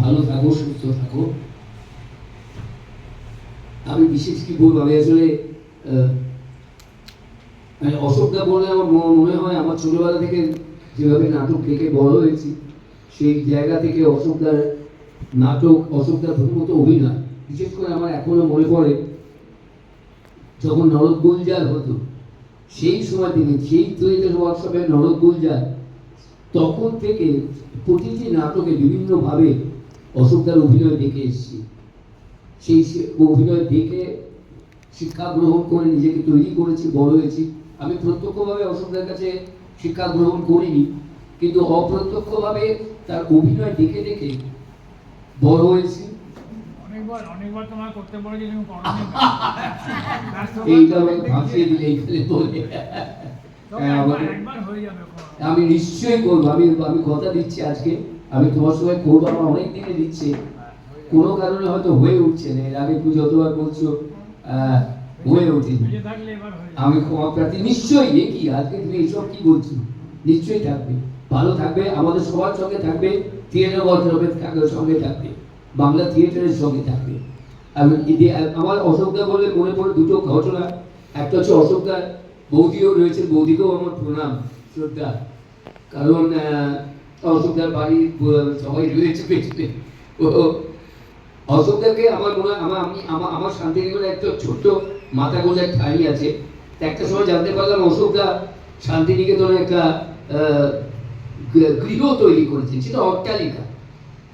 ভালো থাকো, সুস্থ থাকো। আমি বিশেষ কি বলবো, আমি আসলে অশোকদা বললে আমার মনে হয় আমার ছোটবেলা থেকে যেভাবে নাটক দেখে বড় হয়েছি, সেই জায়গা থেকে অশোকদার নাটক, অশোকদার প্রথমত অভিনয়, বিশেষ করে আমার এখনো মনে পড়ে যখন নরক গুলজার হতো, সেই সময় থেকে, সেই থিয়েটার ওয়ার্কশপে নরক গুলজার, তখন থেকে প্রতিটি নাটকে বিভিন্নভাবে অশোকদার অভিনয় দেখে এসেছি। সেই অভিনয় দেখে শিক্ষা গ্রহণ করে নিজেকে তৈরি করেছি, বড় হয়েছি। আমি প্রত্যক্ষভাবে অশোকদার কাছে শিক্ষা গ্রহণ করিনি, কিন্তু অপ্রত্যক্ষভাবে তার অভিনয় দেখে দেখে বড় হয়েছি। আমি নিশ্চয়ই করবো, আমি কথা দিচ্ছি আজকে আমি তোমার সঙ্গে করবো। আমার অনেক দিনে দিচ্ছে, কোনো কারণে হয়তো হয়ে উঠছে না। এর আগে তুমি যতবার বলছো হয়ে ওঠেনি। আমি ক্ষমা প্রার্থী। নিশ্চয়ই, কি আজকে তুমি এইসব কি বলছো, নিশ্চয়ই থাকবে, ভালো থাকবে, আমাদের সবার সঙ্গে থাকবে, থিয়েটার ওয়ার্কশপের সঙ্গে থাকবে, বাংলা থিয়েটারের সঙ্গে থাকবে। আমার অশোকদা বলে মনে পড়ে দুটো ঘটনা। একটা হচ্ছে অশোকদার বৌদিও রয়েছে, বৌদিকেও আমার প্রণাম, শ্রদ্ধা, কারণ অশোকদার বাড়ির সবাই রয়েছে পেছনে। অশোকদাকে আমার মনে হয় আমার শান্তিনিকেতনে একটা ছোট্ট মাথা গোজার ঠাঁই আছে। একটা সময় জানতে পারলাম অশোকদা শান্তিনিকেতনে একটা গৃহ তৈরি করেছেন, সেটা অট্টালিকা।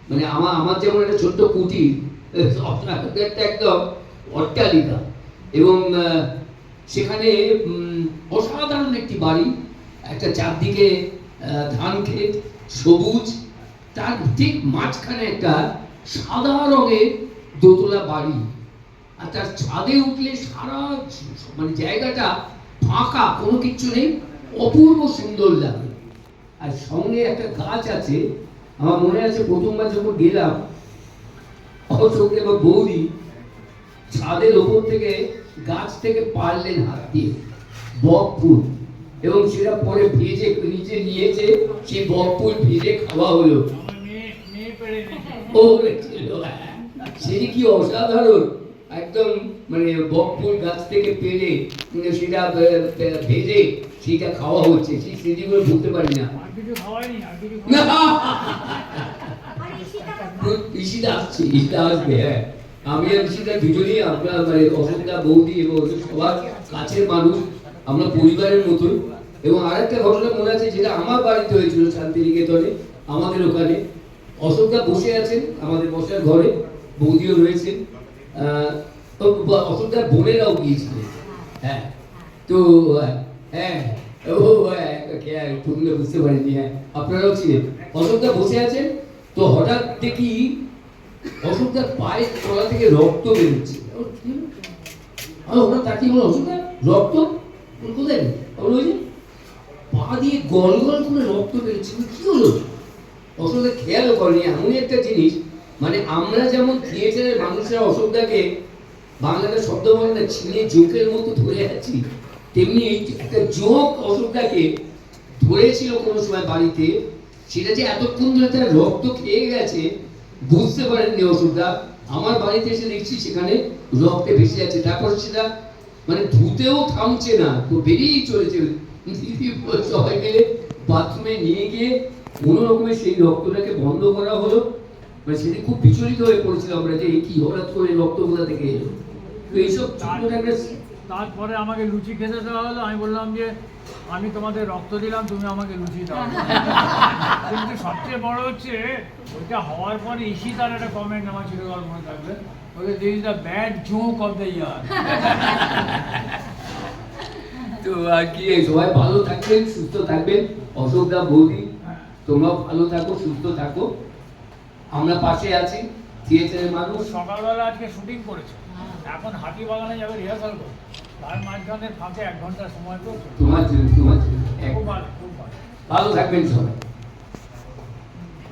মানে আমার যেমন একটা ছোট্ট কুটির, একটা একদম অট্টালিকা, এবং সেখানে অসাধারণ একটি বাড়ি, একটা চারদিকে ধান ক্ষেত, সবুজ, তার ঠিক মাঝখানে একটা সাদা রঙের দোতলা বাড়ি, আর তার ছাদে উঠলে সারা মানে জায়গাটা ফাঁকা, কোনো কিছু নেই, অপূর্ব সুন্দর লাগে। আর সঙ্গে একটা গাছ আছে। আমার মনে আছে প্রথমবার যখন গেলাম, অশোক এবং বৌদি ছাদের ওপর থেকে গাছ থেকে পারলেন হাত দিয়ে বক ফুল, এবং সেটা পরে ভেজে নিচে নিয়েছে, সেই বক ফুল ভেজে খাওয়া হলো। সেটি কি অসাধারণ, একদম মানে বক ফুল গাছ থেকে পেরে সেটা ভেজে সেটা খাওয়া হচ্ছে, সেই স্মৃতিগুলো ভুলতে পারি না। ঈশিতা আসছে, ঈশিতা আসবে, হ্যাঁ, আমি আর ঈশিতা দুজনেই আমরা মানে অশোকদা, বৌদি এবং সবার কাছের মানুষ, আমরা পরিবারের মতন। এবং আরেকটা ঘটনা মনে আছে, যেটা আমার বাড়িতে হয়েছিল শান্তিনিকেতনে, আমাদের ওখানে অশোকদা বসে আছেন আমাদের বসার ঘরে, বৌদিও রয়েছেন, অশোকদার বোনেরাও গিয়েছিলেন। হ্যাঁ, তো হ্যাঁ, ও তোমরা বুঝতে পারিনি, হ্যাঁ আপনারাও ছিলেন। অশোকদা বসে আছেন, তো হঠাৎ দেখি অশোকদার পায়ের তলা থেকে রক্ত বেরোচ্ছে। ওরা তাকিয়ে বলো, অশোকদা রক্ত কোথায়? ওই যে পা দিয়ে গল গল করে রক্ত বেরোচ্ছে, কি হলো? অশোকদা খেয়ালও করেনি। এমনই একটা জিনিস, মানে আমরা যেমন থিয়েটারের মানুষরা অশোকদাকে বাংলাতে শব্দ বলে না, ছিঁড়ে জোকের মতো ধরে আছি, তেমনি একটা জোক অশোকদাকে ধরেছিল কোনো সময় বাড়িতে, সেটা যে এতক্ষণ ধরে তার রক্ত খেয়ে গেছে বুঝতে পারেননি অশোকদা। আমার বাড়িতে এসে দেখছি সেখানে রক্তে ভেসে যাচ্ছে, তারপর সেটা মানে ধুতেও থামছে না, তো বেরিয়েই চলেছে। সবাই মিলে বাথরুমে নিয়ে গিয়ে কোনো রকমের সেই রক্তটাকে বন্ধ করা হলো। মানে সেটা খুব বিচলিত হয়ে পড়েছিল আমরা, যে কি হঠাৎ করে রক্ত কোথা থেকে এলো। তো এইসব তারপরে আমাকে লুচি খেতে দেওয়া হলো, আমি বললাম যে আমি তোমাদের রক্ত দিলাম, তুমি আমাকে লুচি দাও। কিন্তু সবচেয়ে বড় হচ্ছে ওইটা হওয়ার পরে ঈশিতার একটা কমেন্ট আমার চিরকাল মনে থাকবে, okay this the bad joke of the year. তো আর কি, সবাই ভালো থাকবেন, সুস্থ থাকবেন। অশোকদা, বৌদি, তোমরাও ভালো থাকো, সুস্থ থাকো, আমরা পাশে আছি, থিয়েটারের মানুষ। সকালবেলা আজকে শুটিং করেছে, এখন হাতিবাগানে যাবে রিহার্সাল করতে, তার মাঝখানে ফাঁকে 1 ঘন্টা সময় তো তোমার জন্য খুব ভালো, খুব ভালো। ভালো থাকবেন সবাই।